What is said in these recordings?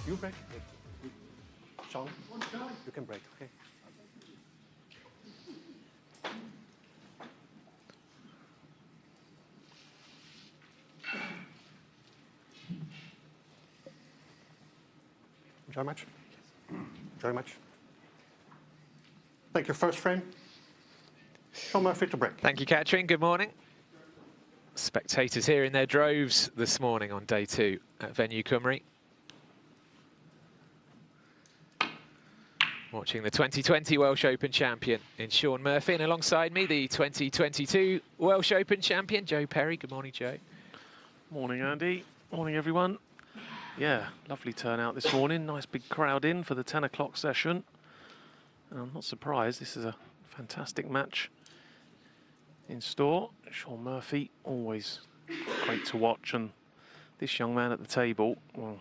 You break. Shaun, you can break, okay? Enjoy much? Enjoy much? Take your first frame. Shaun Murphy to break. Thank you, Katrin. Good morning. Spectators here in their droves this morning on day 2 at Venue Cymru. Watching the 2020 Welsh Open champion in Shaun Murphy, and alongside me, the 2022 Welsh Open champion, Joe Perry. Good morning, Joe. Morning, Andy. Morning, everyone. Yeah, lovely turnout this morning. Nice big crowd in for the 10 o'clock session. And I'm not surprised. This is a fantastic match in store. Shaun Murphy, always great to watch. And this young man at the table, well,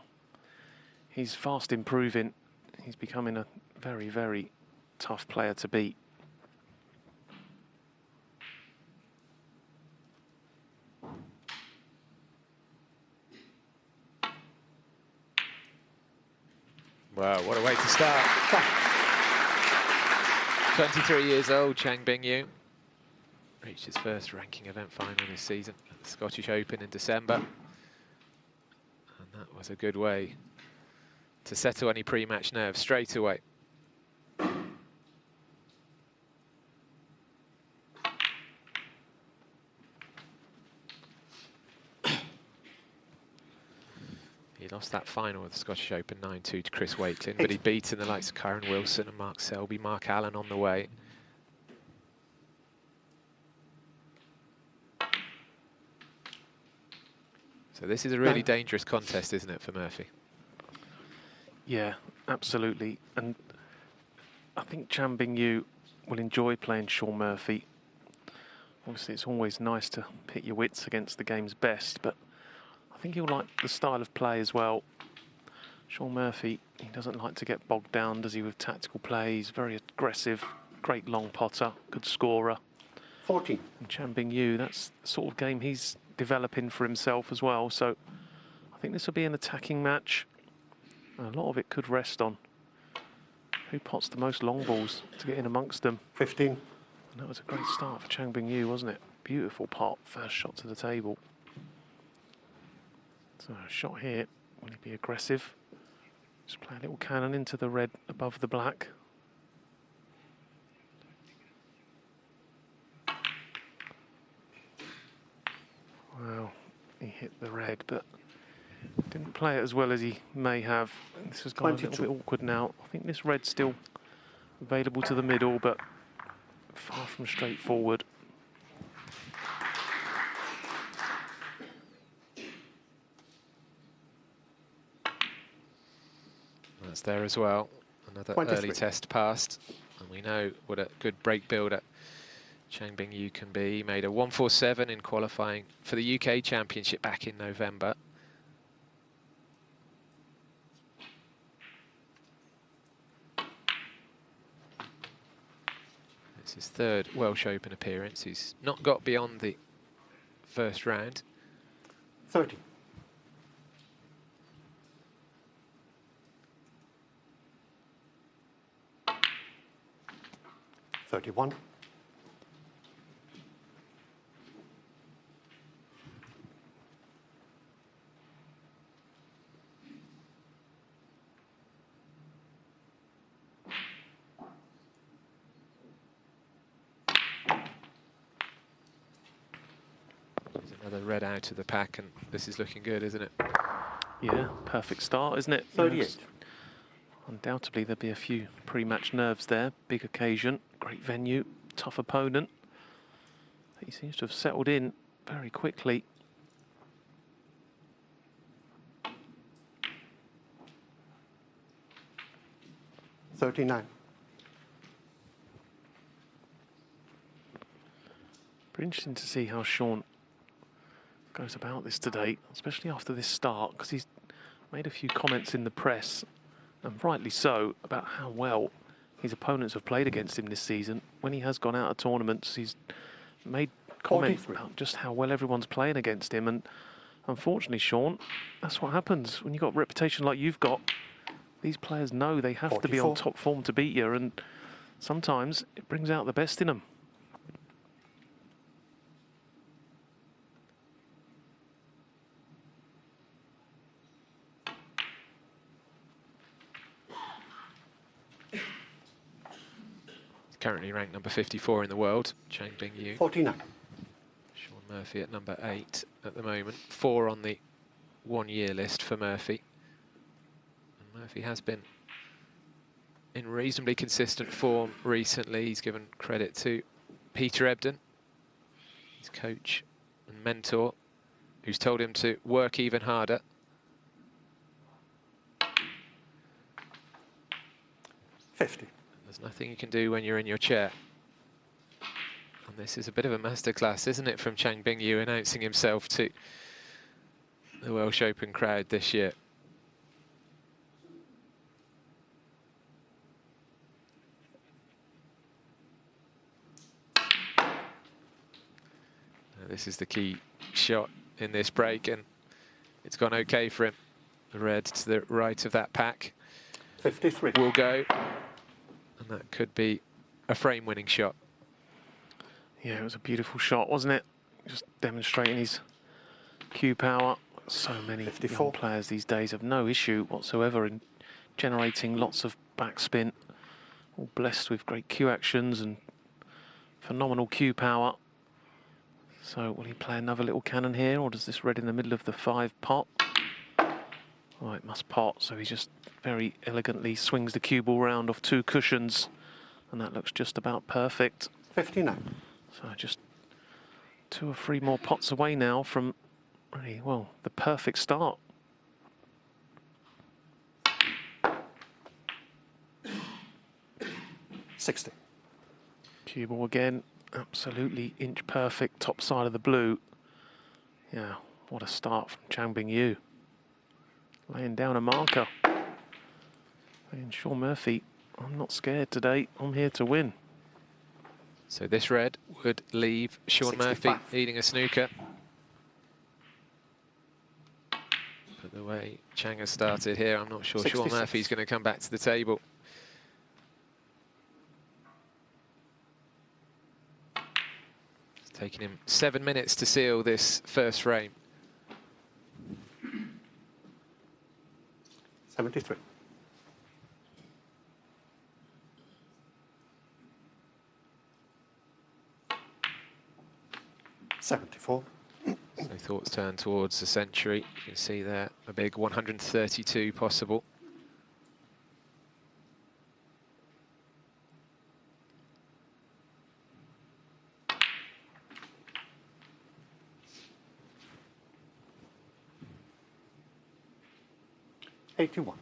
he's fast improving. He's becoming a very, very tough player to beat. Wow, what a way to start. 23 years old, Chang Bingyu. Reached his first ranking event final this season at the Scottish Open in December. And that was a good way to settle any pre-match nerves straight away. He lost that final of the Scottish Open 9-2 to Chris Wakelin, but he'd beaten the likes of Kyron Wilson and Mark Selby, Mark Allen on the way. So this is a really dangerous contest, isn't it, for Murphy? Yeah, absolutely. And I think Chang Bingyu will enjoy playing Shaun Murphy. Obviously, it's always nice to pit your wits against the game's best, but I think he'll like the style of play as well. Shaun Murphy, he doesn't like to get bogged down, does he, with tactical play? He's very aggressive, great long potter, good scorer. 14. And Chang Bingyu, that's the sort of game he's developing for himself as well. So I think this will be an attacking match. And a lot of it could rest on who pots the most long balls to get in amongst them. 15. And that was a great start for Chang Bingyu, wasn't it? Beautiful pot, first shot to the table. So a shot here, will he be aggressive? Just play a little cannon into the red above the black. Wow, he hit the red, but didn't play it as well as he may have. This has gone 22. A little bit awkward now. I think this red's still available to the middle, but far from straightforward. That's there as well. Another early test passed. And we know what a good break builder Chang Bingyu can be. He made a 147 in qualifying for the UK Championship back in November. It's his third Welsh Open appearance. He's not got beyond the first round. 30. $31. There's another red out of the pack, and this is looking good, isn't it? Yeah, perfect start, isn't it? 38. Undoubtedly, there'll be a few pre-match nerves there. Big occasion, great venue, tough opponent. He seems to have settled in very quickly. $39. Pretty interesting to see how Shaun goes about this today, especially after this start, because he's made a few comments in the press, and rightly so, about how well his opponents have played against him this season. When he has gone out of tournaments, he's made comments 43. about just how well everyone's playing against him. And unfortunately, Shaun, that's what happens when you've got a reputation like you've got. These players know they have to be on 44. top form to beat you, and sometimes it brings out the best in them. Currently ranked number 54 in the world, Chang Bingyu. 49. Shaun Murphy at number 8 at the moment. 4 on the one-year list for Murphy. And Murphy has been in reasonably consistent form recently. He's given credit to Peter Ebden, his coach and mentor, who's told him to work even harder. 50. There's nothing you can do when you're in your chair. And this is a bit of a masterclass, isn't it, from Chang Bingyu announcing himself to the Welsh Open crowd this year. Now, this is the key shot in this break, and it's gone okay for him. The red to the right of that pack 53. will go. And that could be a frame-winning shot. Yeah, it was a beautiful shot, wasn't it? Just demonstrating his cue power. So many 54. young players these days have no issue whatsoever in generating lots of backspin. All blessed with great cue actions and phenomenal cue power. So will he play another little cannon here, or does this red in the middle of the 5 pot? Oh, it must pot, so he just very elegantly swings the cue ball round off 2 cushions, and that looks just about perfect. 59. So just 2 or 3 more pots away now from really, well, the perfect start. $60. Cue ball again, absolutely inch perfect, top side of the blue. Yeah, what a start from Chang Bingyu. Laying down a marker. And Shaun Murphy, I'm not scared today. I'm here to win. So this red would leave Shaun 65. Murphy eating a snooker. But the way Chang has started here, I'm not sure 66. Shaun Murphy's going to come back to the table. It's taken him 7 minutes to seal this first frame. 73. $74. So thoughts turn towards the century. You can see there a big 132 possible. $81.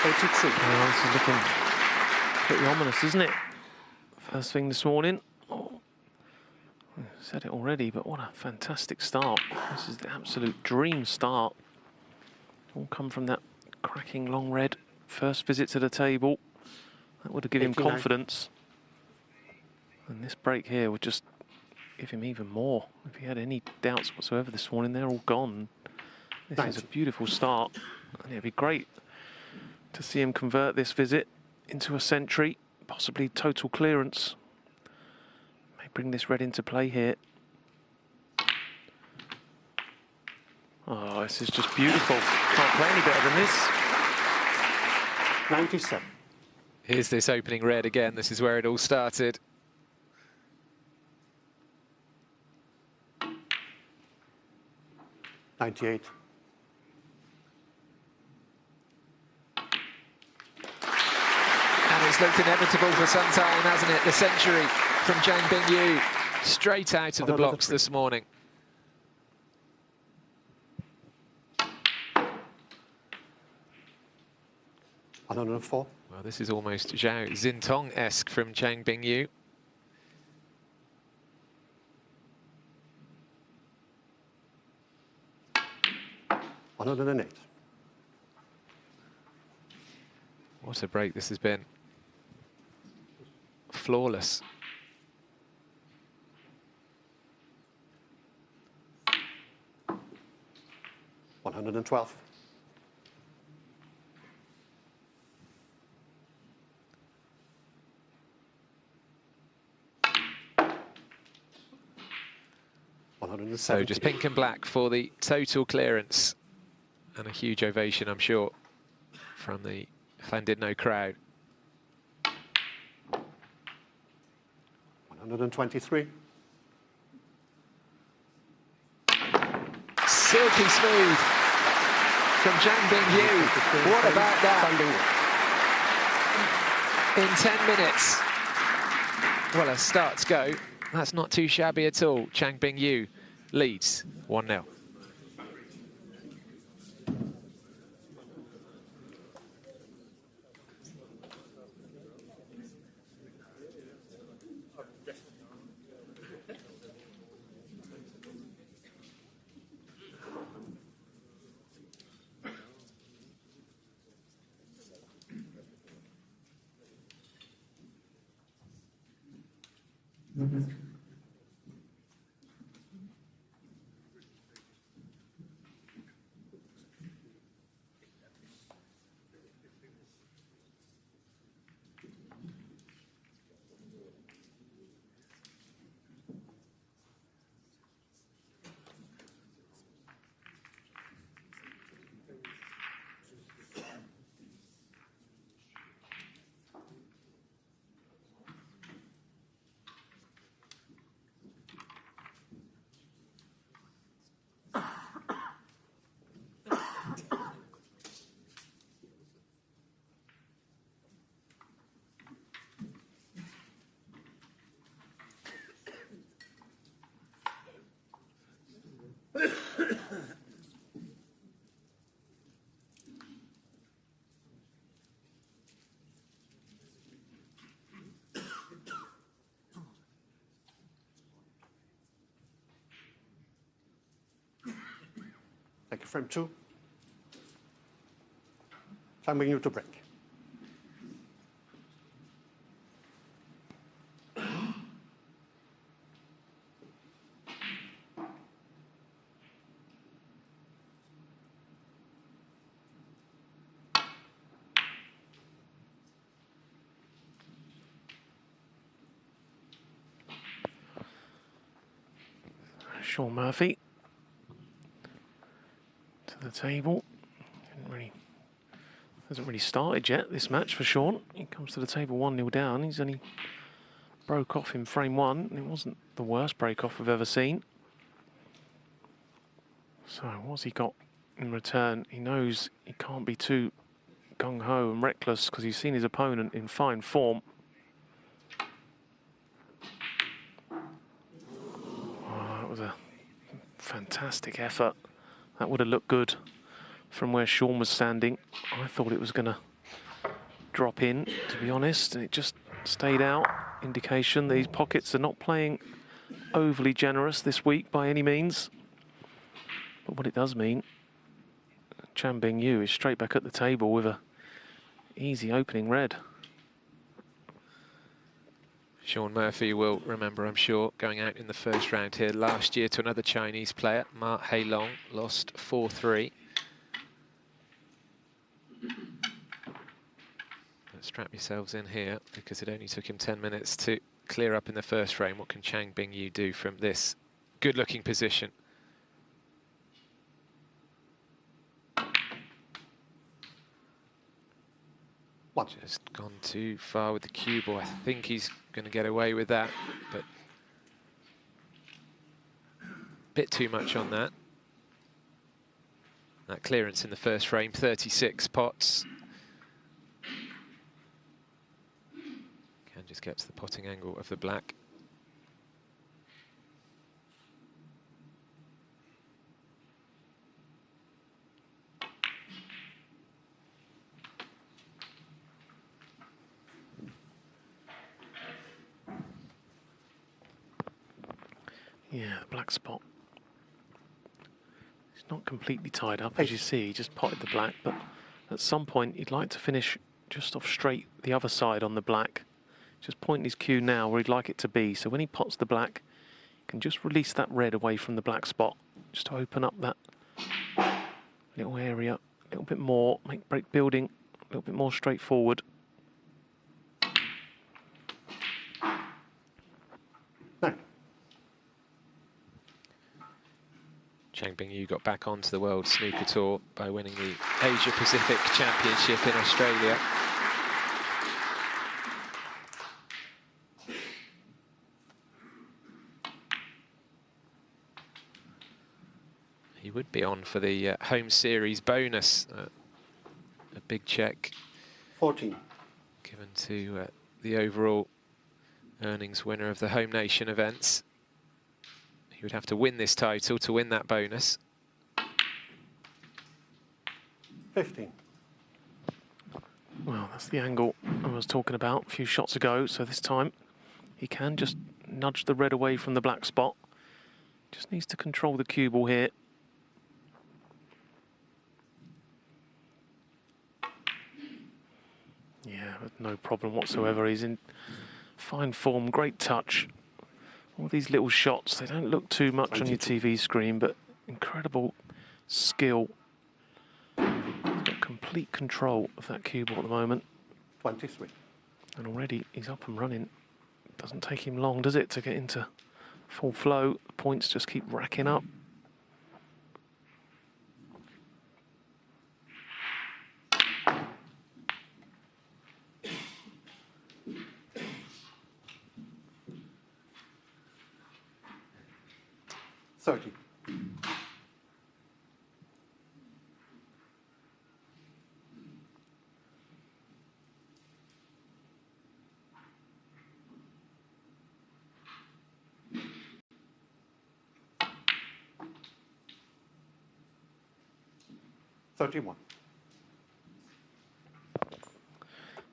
$82. Well, this is looking pretty ominous, isn't it? First thing this morning. Oh, I said it already, but what a fantastic start. This is the absolute dream start. All come from that cracking long red first visit to the table. That would have given him 89. confidence. And this break here would just give him even more. If he had any doubts whatsoever this morning, they're all gone. This is a 90. beautiful start. And it'd be great to see him convert this visit into a century, possibly total clearance. May bring this red into play here. Oh, this is just beautiful. Can't play any better than this. 97. Here's this opening red again. This is where it all started. $98. And it's looked inevitable for some time, hasn't it? The century from Chang Bingyu, straight out of the Another blocks three. this morning. $104. Well, this is almost Zhao Xintong-esque from Chang Bingyu. 108. What a break this has been. Flawless. $112. So just pink and black for the total clearance. And a huge ovation, I'm sure, from the Llandudno crowd. 123. Silky smooth from Chang Bingyu. What about that? In 10 minutes. Well, as starts go, that's not too shabby at all. Chang Bingyu leads 1-0. Thank you, frame 2. Chang Bingyu to break. Shaun Murphy to the table. Hasn't really started yet, this match for Shaun. He comes to the table 1-0 down. He's only broke off in frame 1, and it wasn't the worst break-off we've ever seen. So what's he got in return? He knows he can't be too gung-ho and reckless because he's seen his opponent in fine form. Oh, that was a fantastic effort. That would have looked good from where Shaun was standing. I thought it was going to drop in, to be honest, and it just stayed out. Indication these pockets are not playing overly generous this week by any means. But what it does mean, Chang Bingyu is straight back at the table with a easy opening red. Shaun Murphy will remember, I'm sure, going out in the first round here last year to another Chinese player, Ma Heilong, lost 4-3. But strap yourselves in here, because it only took him 10 minutes to clear up in the first frame. What can Chang Bingyu do from this good-looking position? Just gone too far with the cue ball. I think he's going to get away with that, but a bit too much on that. That clearance in the first frame, 36 pots. Can just get to the potting angle of the black. Yeah, the black spot. He's not completely tied up, as you see. He just potted the black, but at some point he'd like to finish just off straight the other side on the black. Just pointing his cue now where he'd like it to be. So when he pots the black, he can just release that red away from the black spot, just to open up that little area a little bit more, make break building a little bit more straightforward. No. Chang Bingyu got back onto the World Snooker Tour by winning the Asia Pacific Championship in Australia. He would be on for the home series bonus. A big check 14. given to the overall earnings winner of the home nation events. He would have to win this title to win that bonus. 15. Well, that's the angle I was talking about a few shots ago. So this time he can just nudge the red away from the black spot. Just needs to control the cue ball here. Yeah, no problem whatsoever. He's in fine form, great touch. All these little shots, they don't look too much on your TV screen, but incredible skill. He's got complete control of that cue ball at the moment. 23. And already he's up and running. Doesn't take him long, does it, to get into full flow? The points just keep racking up. Thirty.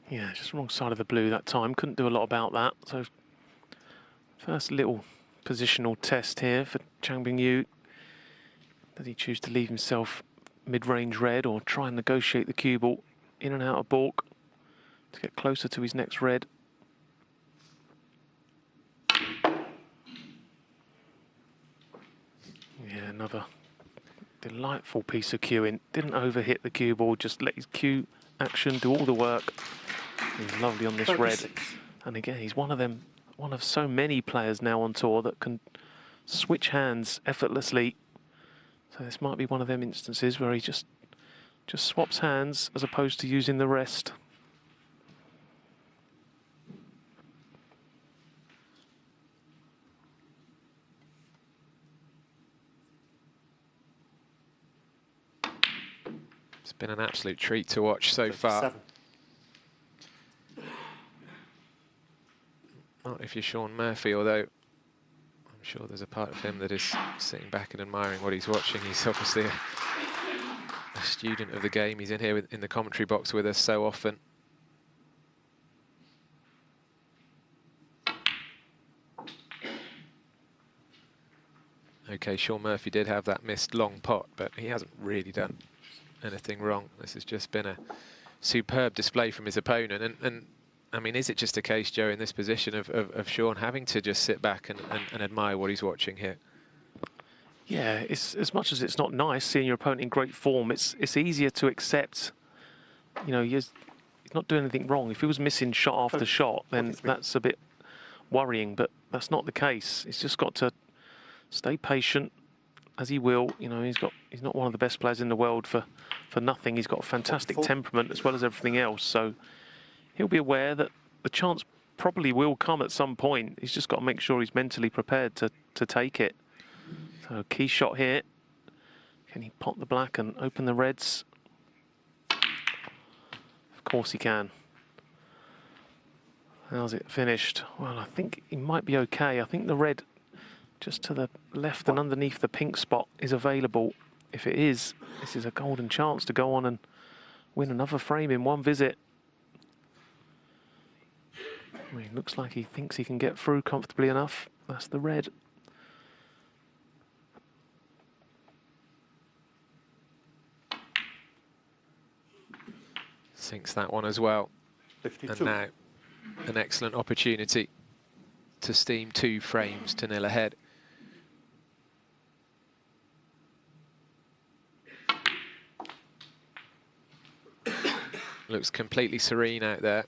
Yeah, just wrong side of the blue that time. Couldn't do a lot about that. So first little positional test here for Chang Bingyu. Does he choose to leave himself mid-range red or try and negotiate the cue ball in and out of balk to get closer to his next red? Yeah, another delightful piece of cueing. Didn't overhit the cue ball, just let his cue action do all the work. He's lovely on this 36. red. And again, he's one of so many players now on tour that can switch hands effortlessly. So this might be one of them instances where he just swaps hands as opposed to using the rest. It's been an absolute treat to watch so far. 37. Not if you're Shaun Murphy, although I'm sure there's a part of him that is sitting back and admiring what he's watching. He's obviously a student of the game. He's in here in the commentary box with us so often. Okay, Shaun Murphy did have that missed long pot, but he hasn't really done anything wrong. This has just been a superb display from his opponent. And I mean, is it just a case, Joe, in this position of Shaun having to just sit back and admire what he's watching here? Yeah, it's, as much as it's not nice seeing your opponent in great form, it's easier to accept. You know, he's not doing anything wrong. If he was missing shot after shot, then that's a bit worrying, but that's not the case. He's just got to stay patient, as he will. You know, he's not one of the best players in the world for nothing. He's got a fantastic temperament as well as everything else, so he'll be aware that the chance probably will come at some point. He's just got to make sure he's mentally prepared to take it. So key shot here. Can he pot the black and open the reds? Of course he can. How's it finished? Well, I think he might be okay. I think the red just to the left and underneath the pink spot is available. If it is, this is a golden chance to go on and win another frame in one visit. I mean, looks like he thinks he can get through comfortably enough. That's the red. Sinks that one as well. 52. And now an excellent opportunity to steam 2 frames to 0 ahead. Looks completely serene out there.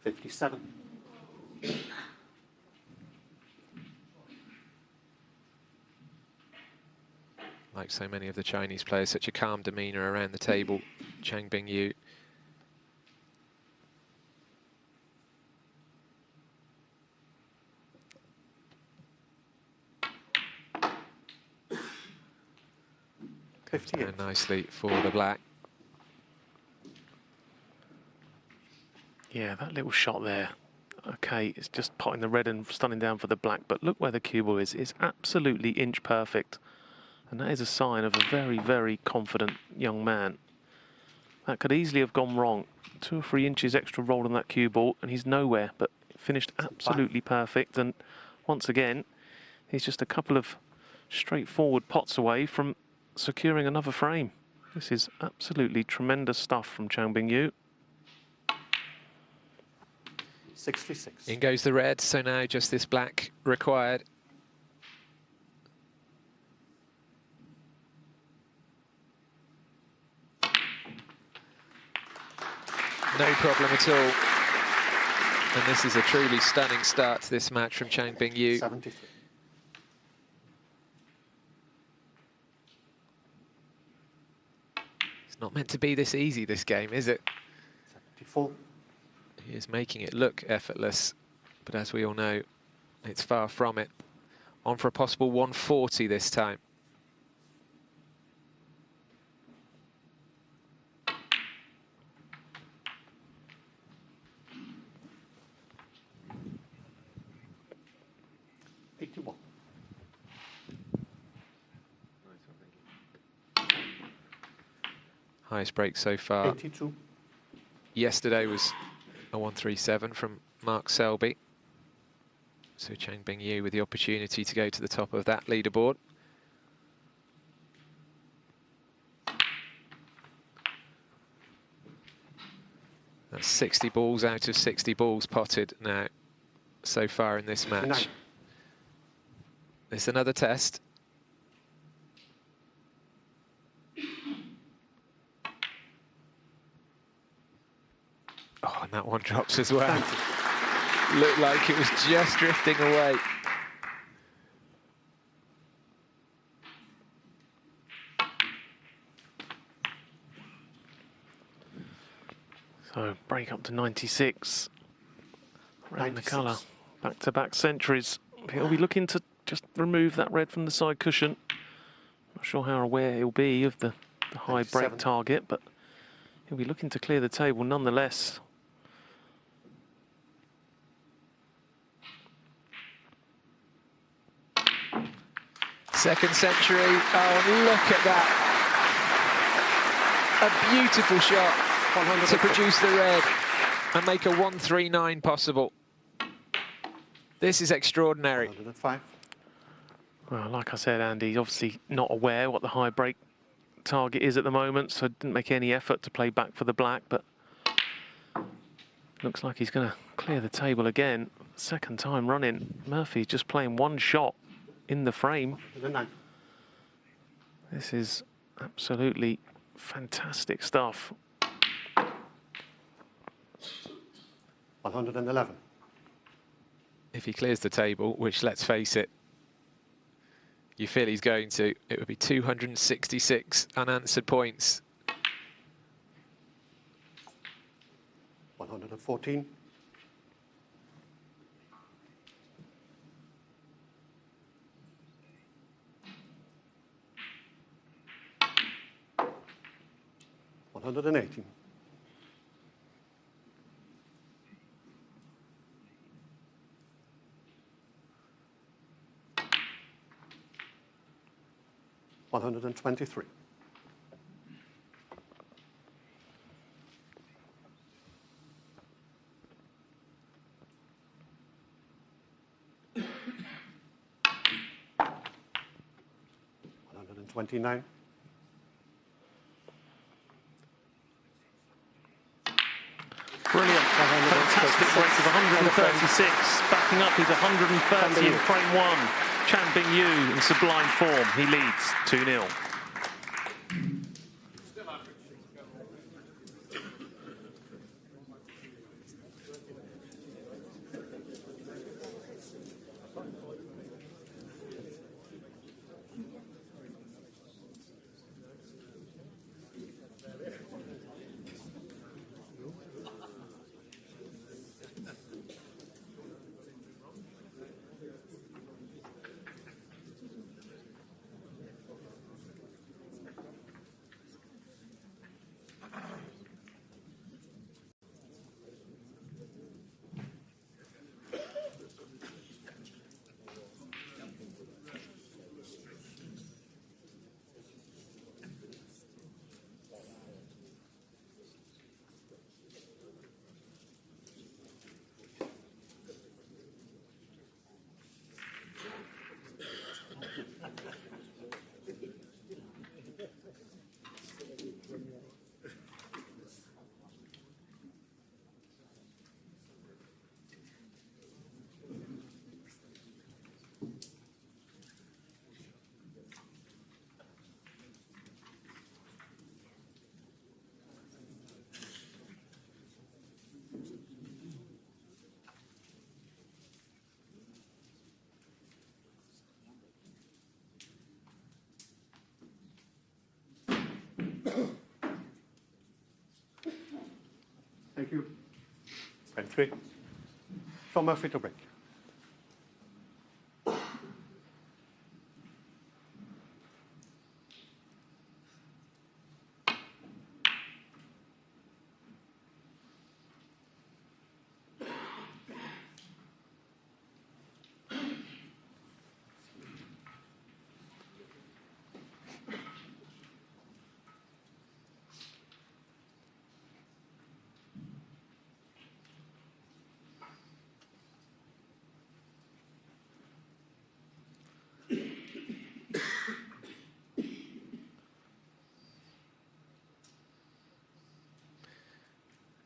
57. Like so many of the Chinese players, such a calm demeanour around the table. Chang Bingyu. Down nicely for the black. Yeah, that little shot there. Okay, it's just potting the red and stunning down for the black, but look where the cue ball is. It's absolutely inch perfect. And that is a sign of a very, very confident young man. That could easily have gone wrong. 2 or 3 inches extra roll on that cue ball, and he's nowhere, but finished absolutely perfect. And once again, he's just a couple of straightforward pots away from securing another frame. This is absolutely tremendous stuff from Chang Bingyu. 66. In goes the red, so now just this black required. No problem at all. And this is a truly stunning start to this match from Chang Bingyu. 73. It's not meant to be this easy, this game, is it? 74. He is making it look effortless, but as we all know, it's far from it. On for a possible 140 this time. Highest break so far. 82. Yesterday was a 137 from Mark Selby. So Chang Bingyu with the opportunity to go to the top of that leaderboard. That's 60 balls out of 60 balls potted now so far in this match. It's another test. Oh, and that one drops as well. Looked like it was just drifting away. So break up to 96. Around the colour. Back-to-back centuries. He'll be looking to just remove that red from the side cushion. Not sure how aware he'll be of the high break target, but he'll be looking to clear the table nonetheless. Second century. Oh, look at that. A beautiful shot to produce the red and make a 139 possible. This is extraordinary. 105. Well, like I said, Andy, he's obviously not aware what the high break target is at the moment, so didn't make any effort to play back for the black, but looks like he's going to clear the table again. Second time running. Murphy just playing one shot in the frame. This is absolutely fantastic stuff. 111. If he clears the table, which, let's face it, you feel he's going to, it would be 266 unanswered points. 114. 118. 123. 129. stick break of 136, backing up his 130 in frame 1. Chang Bingyu in sublime form. He leads 2-0. Thank you. Frame 3. Shaun Murphy to break.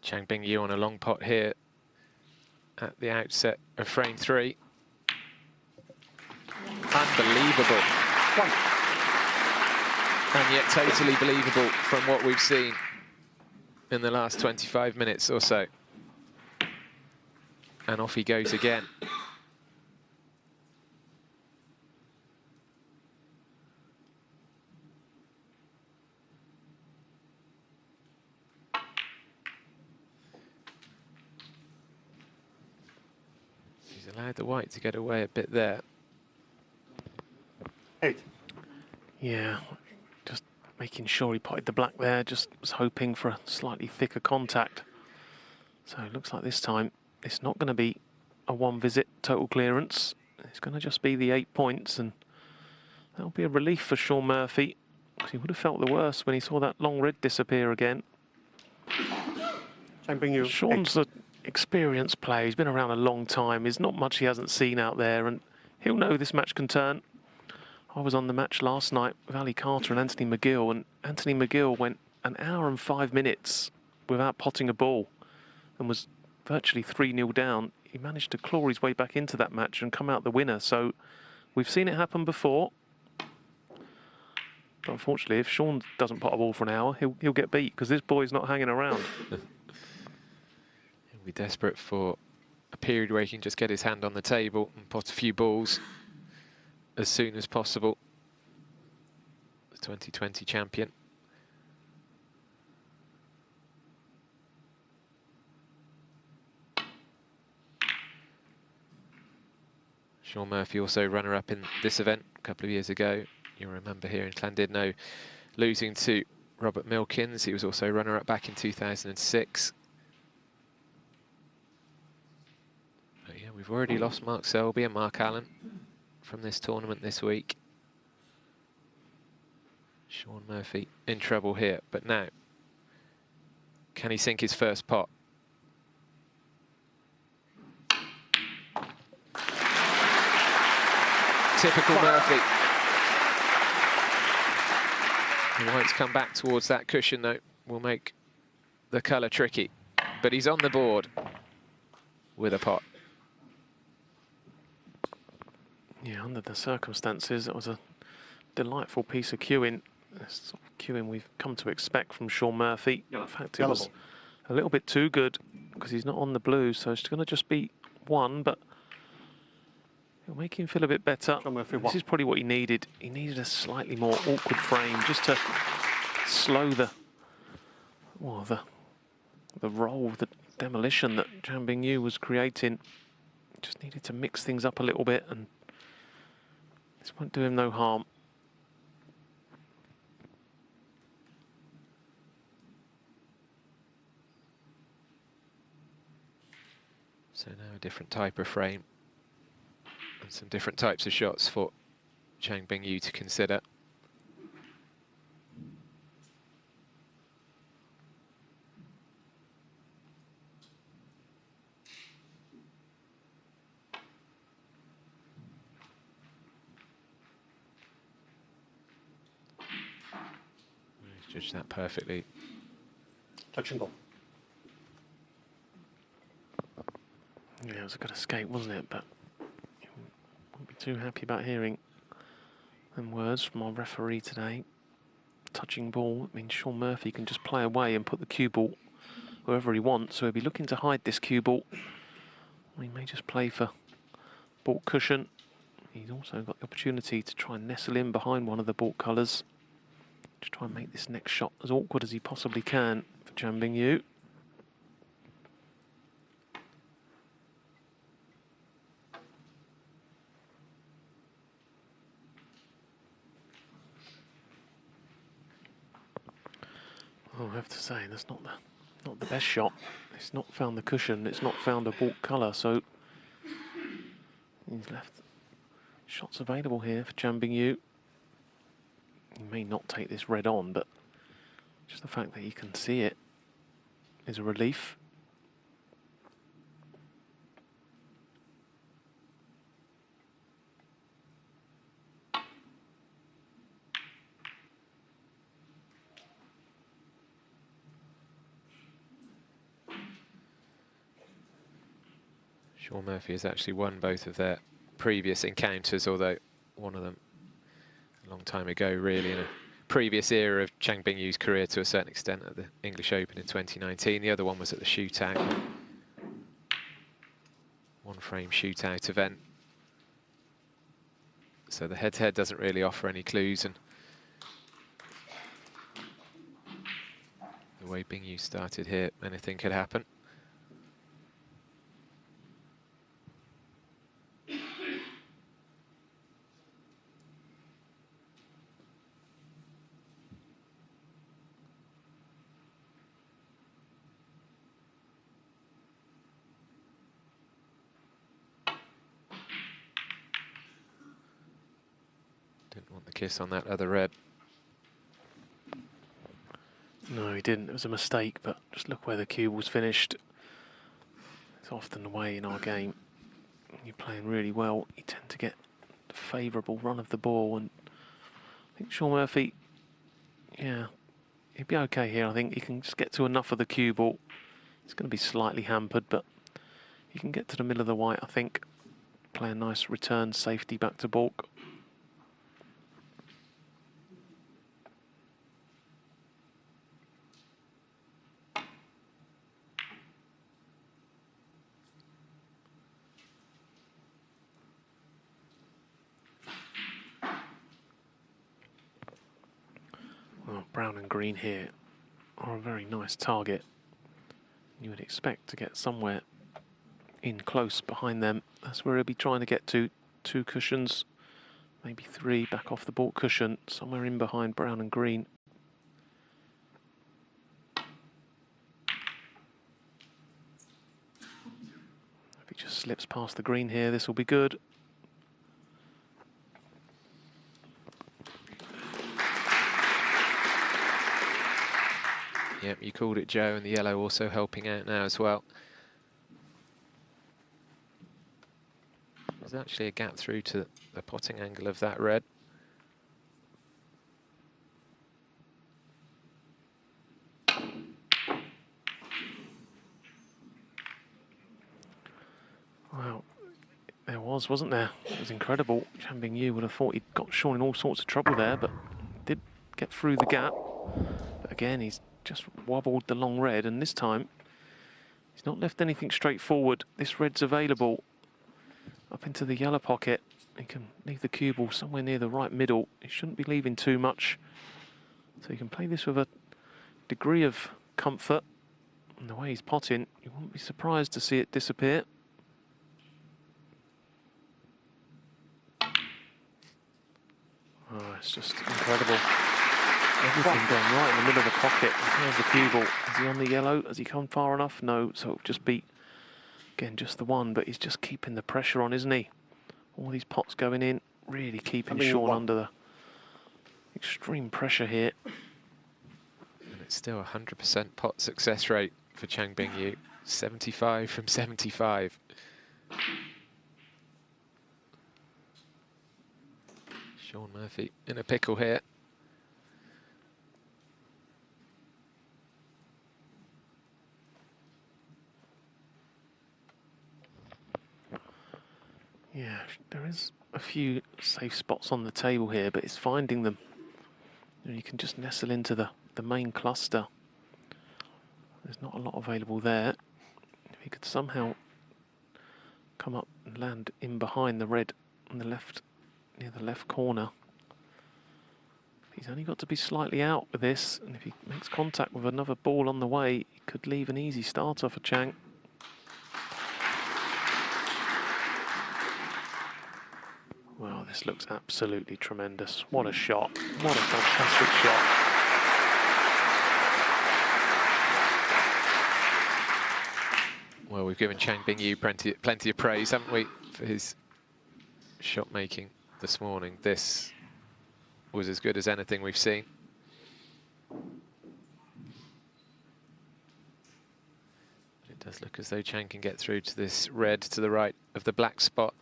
Chang Bingyu on a long pot here at the outset of frame 3. Unbelievable. And yet totally believable from what we've seen in the last 25 minutes or so. And off he goes again. Allowed the white to get away a bit there. 8. Yeah, just making sure he potted the black there, just was hoping for a slightly thicker contact. So it looks like this time it's not going to be a one visit total clearance. It's going to just be the 8 points, and that'll be a relief for Shaun Murphy, because he would have felt the worst when he saw that long red disappear again. Chang Bingyu. Shaun's an experienced player. He's been around a long time. There's not much he hasn't seen out there, and he'll know this match can turn. I was on the match last night with Ali Carter and Anthony McGill, and Anthony McGill went an hour and 5 minutes without potting a ball and was virtually 3-0 down. He managed to claw his way back into that match and come out the winner. So we've seen it happen before. But unfortunately, if Shaun doesn't pot a ball for an hour, he'll get beat, because this boy's not hanging around. He'll be desperate for a period where he can just get his hand on the table and pot a few balls as soon as possible. The 2020 champion. Shaun Murphy also runner-up in this event a couple of years ago. You'll remember here in Llandudno losing to Robert Milkins. He was also runner-up back in 2006. But yeah, we've already lost Mark Selby and Mark Allen from this tournament this week. Shaun Murphy in trouble here, but now, can he sink his first pot? Typical Murphy. The white's come back towards that cushion, though, will make the colour tricky. But he's on the board. with a pot. Yeah, under the circumstances, it was a delightful piece of cueing. This sort of cueing we've come to expect from Shaun Murphy. In fact, it was a little bit too good because he's not on the blue, so it's going to just be one, but it'll make him feel a bit better. This is probably what he needed. He needed a slightly more awkward frame just to slow the roll, the demolition that Chang Bingyu was creating. Just needed to mix things up a little bit, and this won't do him no harm. So now a different type of frame and some different types of shots for Chang Bingyu to consider. He's judged that perfectly. Touch and go. Yeah, it was a good escape, wasn't it? But you won't be too happy about hearing them words from our referee today. Touching ball, I mean, Shaun Murphy can just play away and put the cue ball wherever he wants, so he'll be looking to hide this cue ball. He may just play for baulk cushion. He's also got the opportunity to try and nestle in behind one of the baulk colours to try and make this next shot as awkward as he possibly can for Chang Bingyu. Oh, I have to say, that's not the best shot. It's not found the cushion. It's not found a baulk colour. So he's left shots available here for Chang Bingyu. He may not take this red on, but just the fact that you can see it is a relief. Shaun Murphy has actually won both of their previous encounters, although one of them a long time ago, really, in a previous era of Chang Bingyu's career to a certain extent at the English Open in 2019. The other one was at the shootout. One-frame shootout event. So the head-to-head doesn't really offer any clues, and the way Bingyu started here, anything could happen. Didn't want the kiss on that other red. No, he didn't. It was a mistake, but just look where the cue was finished. It's often the way in our game. You're playing really well, you tend to get a favourable run of the ball, and I think Shaun Murphy, yeah, he'd be okay here. I think he can just get to enough of the cue ball. It's going to be slightly hampered, but he can get to the middle of the white, I think. Play a nice return safety back to baulk. Well, brown and green here are a very nice target. You would expect to get somewhere in close behind them. That's where he'll be trying to get to. 2 cushions, maybe 3 back off the baulk cushion, somewhere in behind brown and green. If he just slips past the green here, this will be good. Yep, you called it, Joe, and the yellow also helping out now as well. There's actually a gap through to the potting angle of that red. was, wasn't there? It was incredible. Chang Bingyu would have thought he'd got Shaun in all sorts of trouble there, but did get through the gap. But again, he's just wobbled the long red, and this time he's not left anything straightforward. This red's available up into the yellow pocket. He can leave the cue ball somewhere near the right middle. He shouldn't be leaving too much. So you can play this with a degree of comfort. And the way he's potting, you wouldn't be surprised to see it disappear. Oh, it's just incredible. Everything going right in the middle of the pocket. There's the cue ball. Is he on the yellow? Has he come far enough? No, so it'll just be, again, just the one, but he's just keeping the pressure on, isn't he? All these pots going in, really keeping Shaun under the extreme pressure here. And it's still 100% pot success rate for Chang Bingyu. 75 from 75. Shaun Murphy in a pickle here. Yeah, there is a few safe spots on the table here, but it's finding them. You can just nestle into the main cluster. There's not a lot available there. If he could somehow come up and land in behind the red on the left, near the left corner. He's only got to be slightly out with this, and if he makes contact with another ball on the way, he could leave an easy starter for Chang. Well, this looks absolutely tremendous. What a shot. What a fantastic shot. Well, we've given Chang Bingyu plenty of praise, haven't we, for his shot making this morning. This was as good as anything we've seen. It does look as though Chang can get through to this red to the right of the black spot.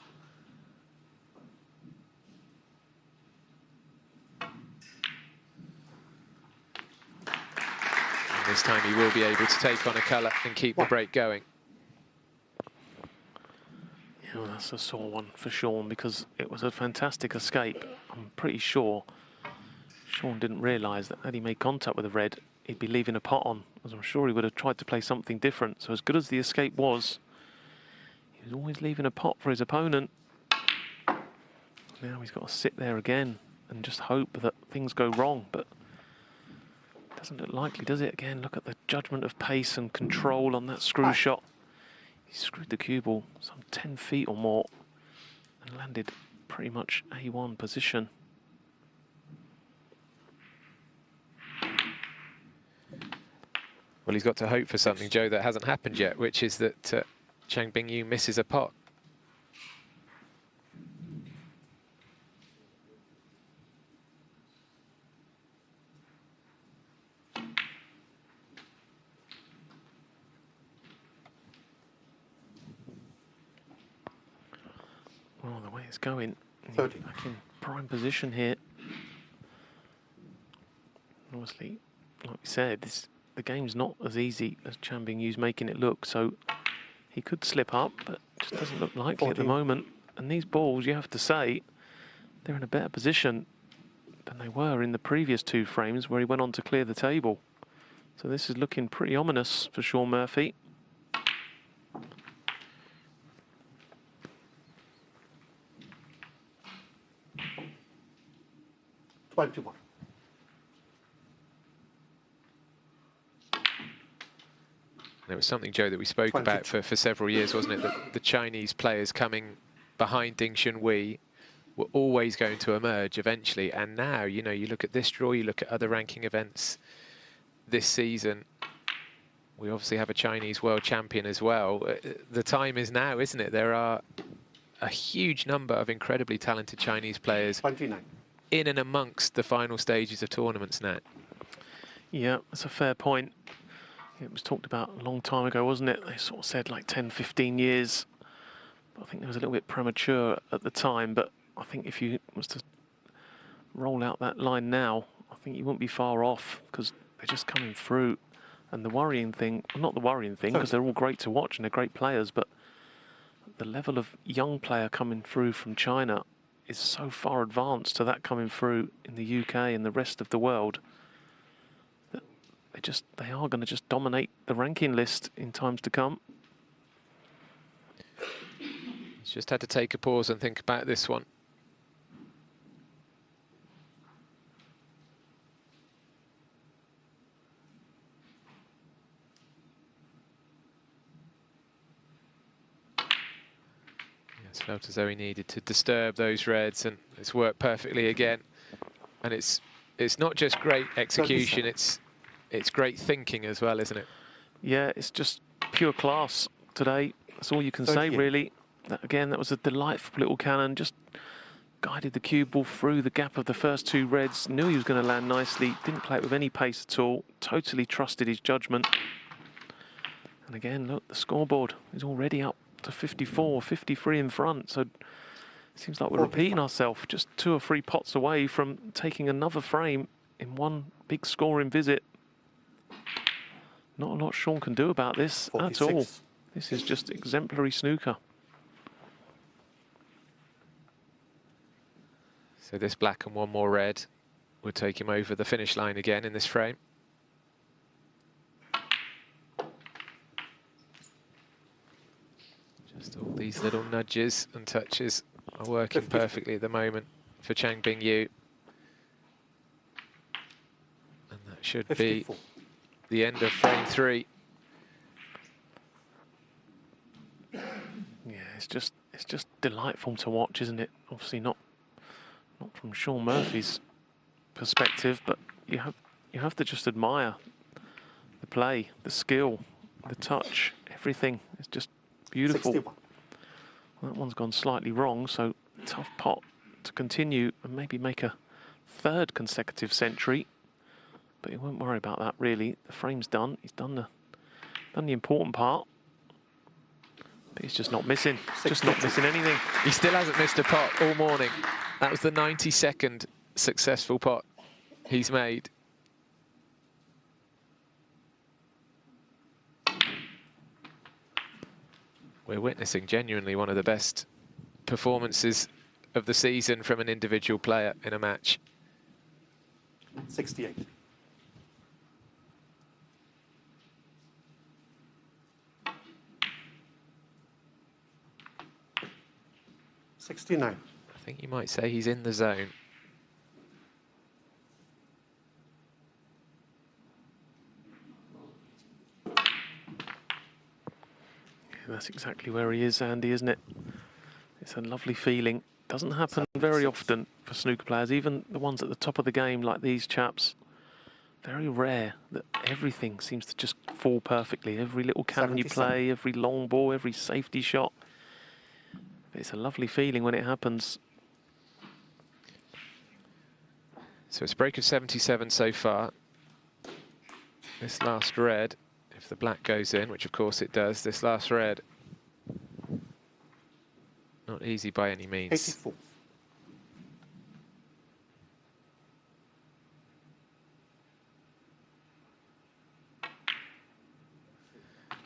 This time he will be able to take on a colour and keep the break going. Yeah, well, that's a sore one for Shaun because it was a fantastic escape. I'm pretty sure Shaun didn't realise that had he made contact with the red, he'd be leaving a pot on, as I'm sure he would have tried to play something different. So as good as the escape was, he was always leaving a pot for his opponent. Now he's got to sit there again and just hope that things go wrong, but doesn't look likely, does it? Again, look at the judgment of pace and control on that screw shot. He screwed the cue ball some 10 feet or more and landed pretty much A1 position. Well, he's got to hope for something, Joe, that hasn't happened yet, which is that Chang Bingyu misses a pot. Well, the way it's going, 30. back in prime position here. Obviously, like we said, the game's not as easy as Chang Bingyu's making it look, so he could slip up, but it just doesn't look likely 14. at the moment. And these balls, you have to say, they're in a better position than they were in the previous two frames where he went on to clear the table. So this is looking pretty ominous for Shaun Murphy. 21. And it was something, Joe, that we spoke 22. about for several years, wasn't it? That the Chinese players coming behind Ding Junhui were always going to emerge eventually. And now, you know, you look at this draw, you look at other ranking events this season. We obviously have a Chinese world champion as well. The time is now, isn't it? There are a huge number of incredibly talented Chinese players 29. in and amongst the final stages of tournaments now. Yeah, that's a fair point. It was talked about a long time ago, wasn't it? They sort of said like 10, 15 years. But I think it was a little bit premature at the time. But I think if you was to roll out that line now, I think you wouldn't be far off because they're just coming through. And the worrying thing, well, not the worrying thing, because they're all great to watch and they're great players, but the level of young player coming through from China is so far advanced to that coming through in the UK and the rest of the world that they are going to just dominate the ranking list in times to come. He's just had to take a pause and think about this one. Felt as though he needed to disturb those reds, and it's worked perfectly again. And it's not just great execution, it's great thinking as well, isn't it? Yeah, it's just pure class today. That's all you can say, really. That was a delightful little cannon. Just guided the cue ball through the gap of the first two reds. Knew he was going to land nicely. Didn't play it with any pace at all. Totally trusted his judgment. And again, look, the scoreboard is already up to 54, 53 in front. So it seems like we're repeating ourselves, just 2 or 3 pots away from taking another frame in one big scoring visit. Not a lot Shaun can do about this 46. at all. This is just exemplary snooker. So this black and one more red will take him over the finish line again in this frame. Just all these little nudges and touches are working perfectly at the moment for Chang Bingyu. And that should 54. be the end of frame 3. Yeah, it's just delightful to watch, isn't it? Obviously not from Shaun Murphy's perspective, but you have to just admire the play, the skill, the touch, everything. It's just beautiful. 61. Well, that one's gone slightly wrong, so tough pot to continue and maybe make a 3rd consecutive century. But he won't worry about that, really. The frame's done. He's done the important part. But he's just not missing. Just not missing anything. He still hasn't missed a pot all morning. That was the 92nd successful pot he's made. We're witnessing genuinely one of the best performances of the season from an individual player in a match. 68. $69. I think you might say he's in the zone. That's exactly where he is, Andy, isn't it? It's a lovely feeling. Doesn't happen very often for snooker players, even the ones at the top of the game like these chaps. Very rare that everything seems to just fall perfectly. Every little cannon you play, every long ball, every safety shot. But it's a lovely feeling when it happens. So it's a break of 77 so far. This last red, if the black goes in, which of course it does, this last red, not easy by any means. 84.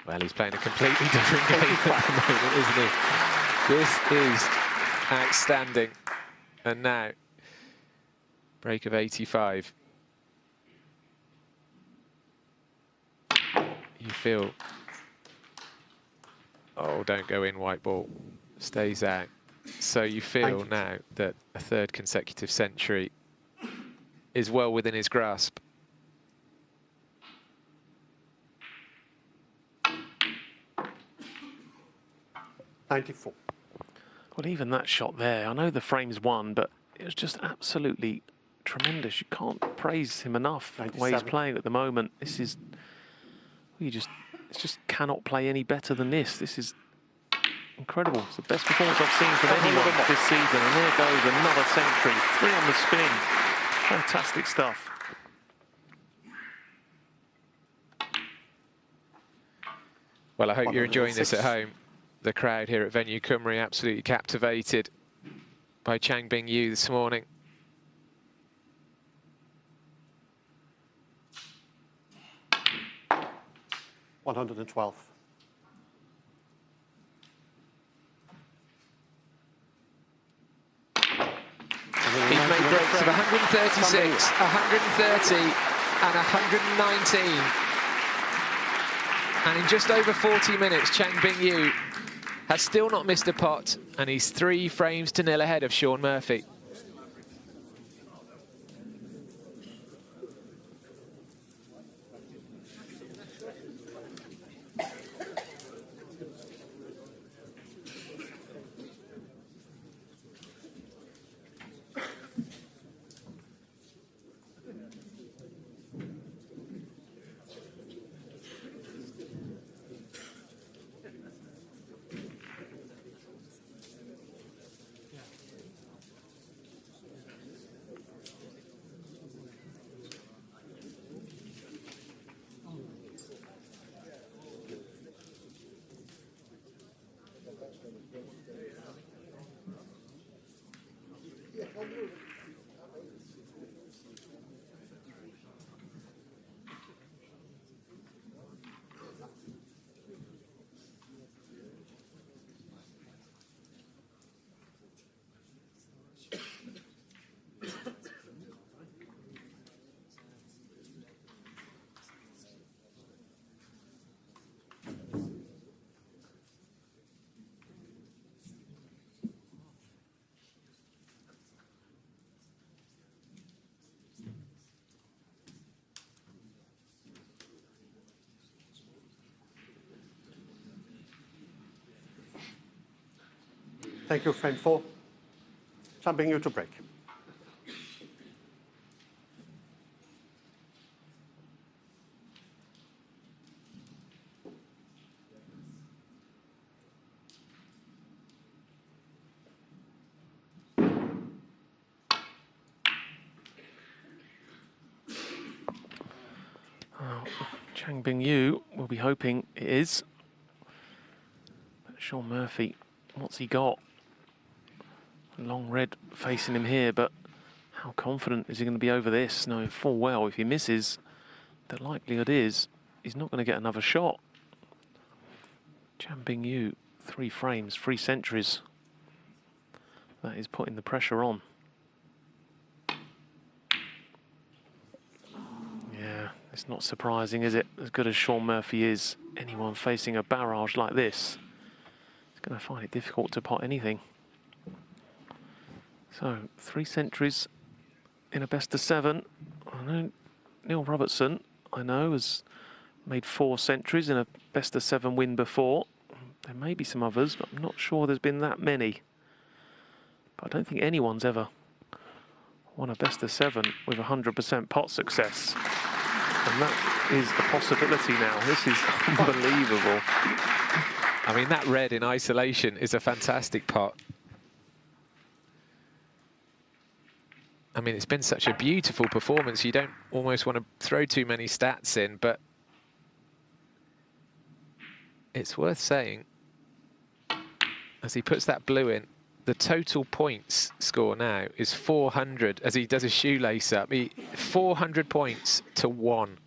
Well, he's playing a completely different game at the moment, isn't he? This is outstanding. And now, break of 85. You feel, oh, don't go in, white ball, stays out. So you feel now that a 3rd consecutive century is well within his grasp. Well, even that shot there, I know the frame's won, but it was just absolutely tremendous. You can't praise him enough the way he's playing at the moment. This is, it just cannot play any better than this. This is incredible. It's the best performance I've seen from anyone this season. And there goes another century. 3 on the spin. Fantastic stuff. Well, I hope you're enjoying this at home. The crowd here at Venue Cymru absolutely captivated by Chang Bingyu this morning. $112. 136, 130, and 119. And in just over 40 minutes, Chang Bingyu has still not missed a pot, and he's 3 frames to 0 ahead of Shaun Murphy. Thank you, frame 4. Chang Bingyu to break. Chang Bingyu will be hoping it is. But Shaun Murphy, what's he got? Long red facing him here, but how confident is he going to be over this, knowing full well if he misses, the likelihood is he's not going to get another shot. Chang Bingyu, 3 frames, 3 centuries. That is putting the pressure on. Yeah, it's not surprising, is it? As good as Shaun Murphy is, anyone facing a barrage like this is going to find it difficult to pot anything. So, 3 centuries in a best of 7. I know Neil Robertson, has made 4 centuries in a best of 7 win before. There may be some others, but I'm not sure there's been that many. But I don't think anyone's ever won a best of 7 with 100% pot success. And that is a possibility now. This is unbelievable. I mean, that red in isolation is a fantastic pot. I mean, it's been such a beautiful performance. You don't almost want to throw too many stats in, but it's worth saying, as he puts that blue in, the total points score now is 400, as he does his shoelace up. 400 points to 1.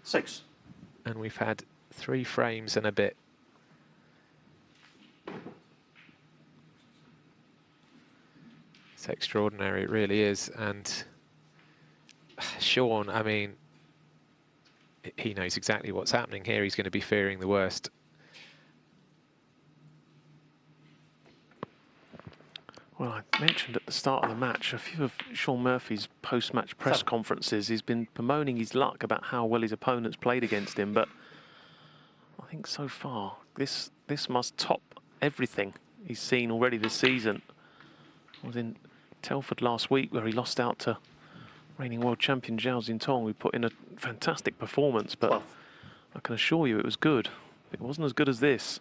6. And we've had 3 frames and a bit. It's extraordinary, it really is. And Shaun, I mean, he knows exactly what's happening here. He's going to be fearing the worst. Well, I mentioned at the start of the match, a few of Shaun Murphy's post-match press conferences, he's been bemoaning his luck about how well his opponents played against him, but I think so far, this must top everything he's seen already this season. I was in Telford last week where he lost out to reigning world champion Zhao Xintong, who put in a fantastic performance, but I can assure you it was good. It wasn't as good as this.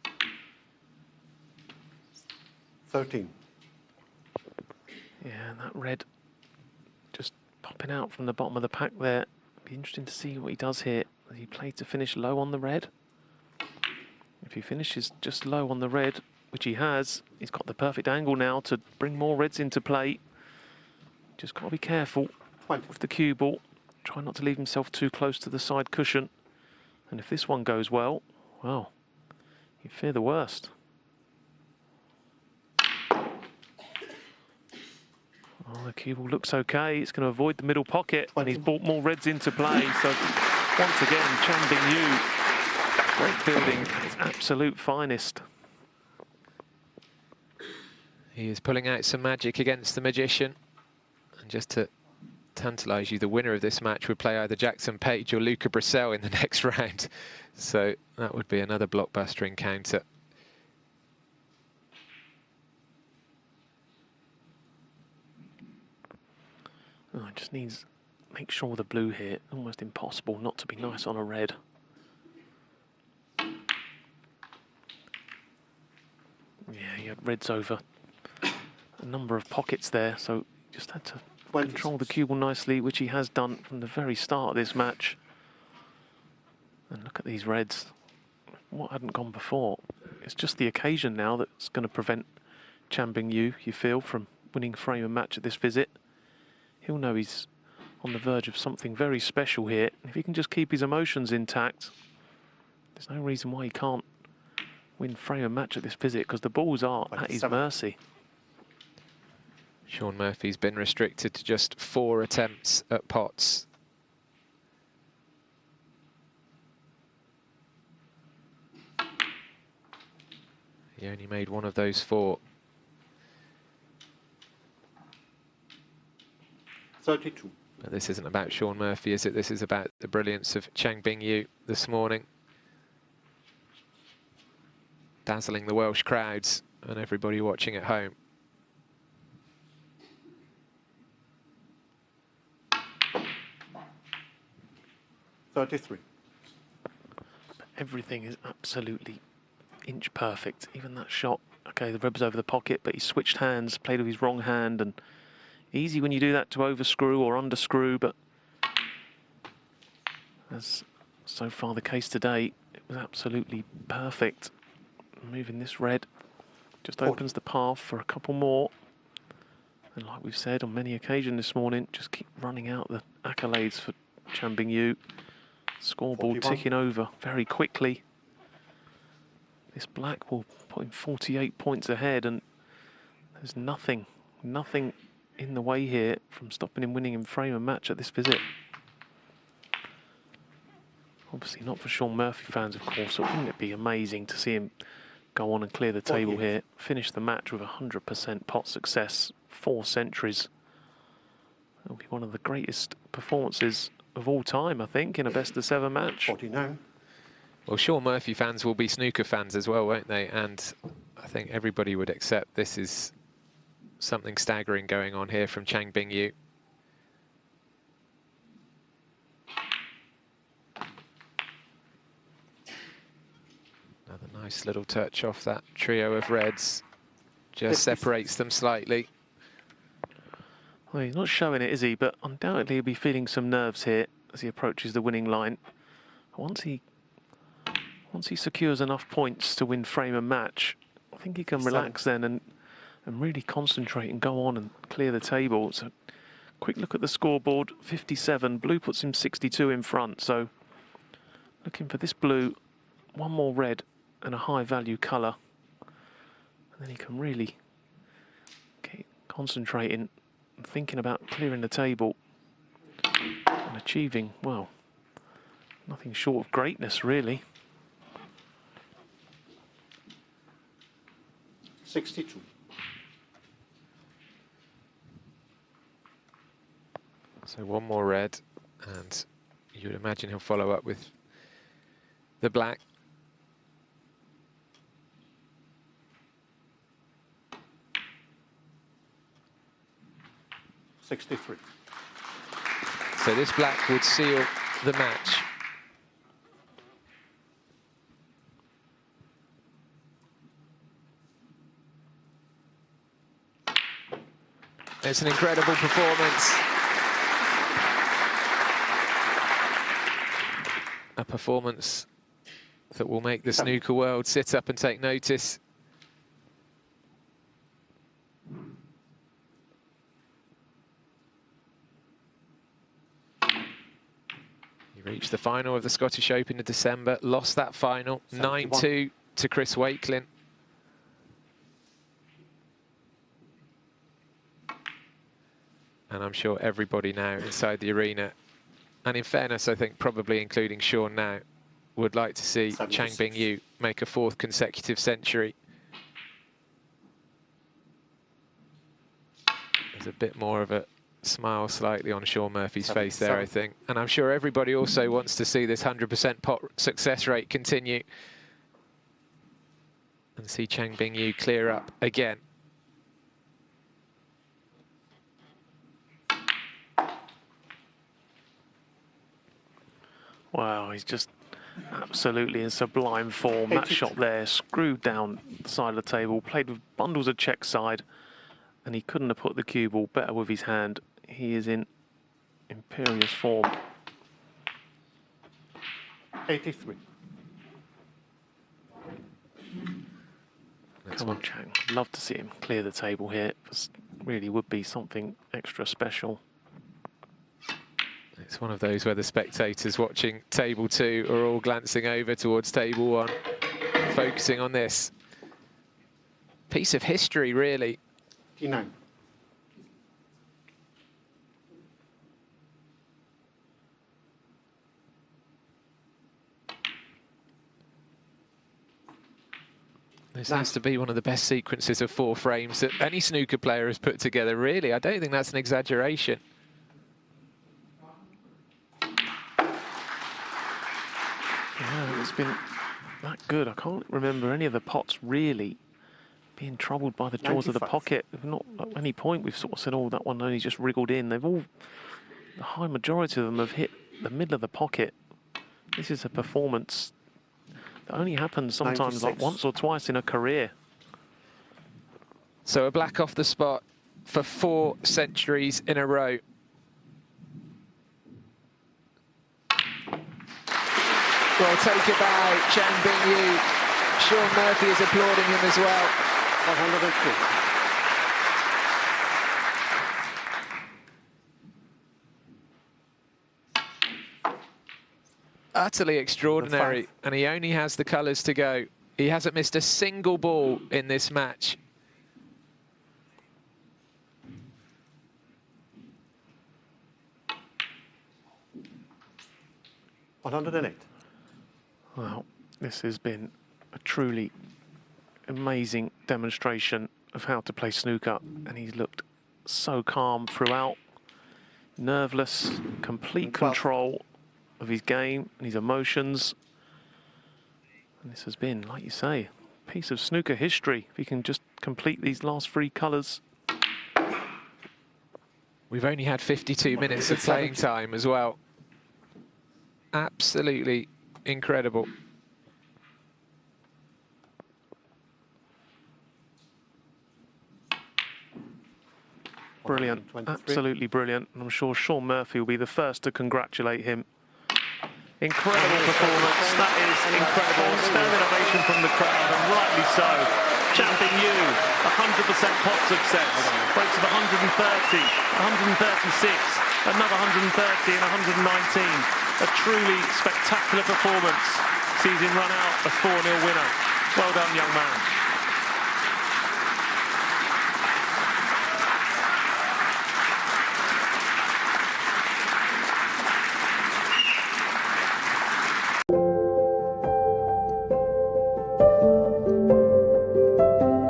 Yeah. 13. Yeah, and that red just popping out from the bottom of the pack there. Be interesting to see what he does here. Does he play to finish low on the red? If he finishes just low on the red, which he has, he's got the perfect angle now to bring more reds into play. Just got to be careful with the cue ball. Try not to leave himself too close to the side cushion. And if this one goes well, you fear the worst. The cue ball looks okay. It's going to avoid the middle pocket, and he's 20. brought more reds into play. So once again, Chang Bingyu, great building, his absolute finest. He is pulling out some magic against the Magician. And just to tantalise you, the winner of this match would play either Jackson Page or Luca Brissell in the next round. So that would be another blockbuster encounter. Oh, it just needs make sure the blue here, almost impossible not to be nice on a red. Yeah, he had reds over a number of pockets there, so just had to control the cue ball nicely, which he has done from the very start of this match. And look at these reds. What hadn't gone before? It's just the occasion now that's going to prevent Chang Bingyu, you feel, from winning frame and match at this visit. He'll know he's on the verge of something very special here. If he can just keep his emotions intact, there's no reason why he can't win frame and match at this visit, because the balls are at his mercy. Shaun Murphy's been restricted to just 4 attempts at pots. He only made one of those 4. 32. But this isn't about Shaun Murphy, is it? This is about the brilliance of Chang Bingyu this morning. Dazzling the Welsh crowds and everybody watching at home. But everything is absolutely inch perfect. Even that shot, okay, the ribs over the pocket, but he switched hands, played with his wrong hand, and easy when you do that to overscrew or underscrew, but as so far the case today, it was absolutely perfect. Moving this red just opens the path for a couple more. And like we've said on many occasions this morning, just keep running out the accolades for Chang Bingyu. Scoreboard 41. ticking over very quickly. This black will put him 48 points ahead, and there's nothing in the way here from stopping him winning in frame and match at this visit. Obviously not for Shaun Murphy fans, of course, but wouldn't it be amazing to see him go on and clear the table here, finish the match with 100% pot success, 4 centuries. It'll be one of the greatest performances of all time, I think, in a best-of-7 match. 49. Well, Shaun Murphy fans will be snooker fans as well, won't they? And I think everybody would accept this is something staggering going on here from Chang Bingyu. Another nice little touch off that trio of reds. Just separates them slightly. Well, he's not showing it, is he? But undoubtedly he'll be feeling some nerves here as he approaches the winning line. Once he secures enough points to win frame and match, I think he can relax then and really concentrate and go on and clear the table. So, quick look at the scoreboard, 57. Blue puts him 62 in front. So, looking for this blue, one more red and a high-value colour. And then he can really keep concentrating and thinking about clearing the table and achieving, well, nothing short of greatness, really. 62. So one more red, and you would imagine he'll follow up with the black. $63. So this black would seal the match. It's an incredible performance. A performance that will make the snooker world sit up and take notice. He reached the final of the Scottish Open in December, lost that final, 9-2 to Chris Wakelin. And I'm sure everybody now inside the arena, and in fairness, I think probably including Shaun now, would like to see 76. Chang Bingyu make a 4th consecutive century. There's a bit more of a smile slightly on Shaun Murphy's face there, I think. And I'm sure everybody also wants to see this 100% pot success rate continue and see Chang Bingyu clear up again. Wow, he's just absolutely in sublime form. That shot there, screwed down the side of the table, played with bundles of check side, and he couldn't have put the cue ball better with his hand. He is in imperious form. 83. Come on, Chang. Love to see him clear the table here. This really would be something extra special. It's one of those where the spectators watching table 2 are all glancing over towards table 1, focusing on this piece of history, really. 89. This has to be one of the best sequences of 4 frames that any snooker player has put together, really. I don't think that's an exaggeration. Yeah, it's been that good. I can't remember any of the pots really being troubled by the jaws of the 95. pocket. Not at any point we've sort of said, oh, that one only just wriggled in. They've all, the high majority of them have hit the middle of the pocket. This is a performance that only happens sometimes 96. like once or twice in a career. So a black off the spot for 4 centuries in a row. Well, take a bow, Chang Bingyu. Shaun Murphy is applauding him as well. 103. Utterly extraordinary, and he only has the colours to go. He hasn't missed a single ball in this match. $108. Well, this has been a truly amazing demonstration of how to play snooker, and he's looked so calm throughout, nerveless, complete control of his game and his emotions. And this has been, like you say, a piece of snooker history. If he can just complete these last 3 colours. We've only had 52 minutes of playing time as well. Absolutely incredible. Brilliant, absolutely brilliant. And I'm sure Shaun Murphy will be the first to congratulate him. Incredible performance, that is incredible. Standing ovation from the crowd, and rightly so. Chang Bingyu, 100% pot success. Breaks of 130, 136, another 130 and 119. A truly spectacular performance. Sees him run out a 4-0 winner. Well done, young man.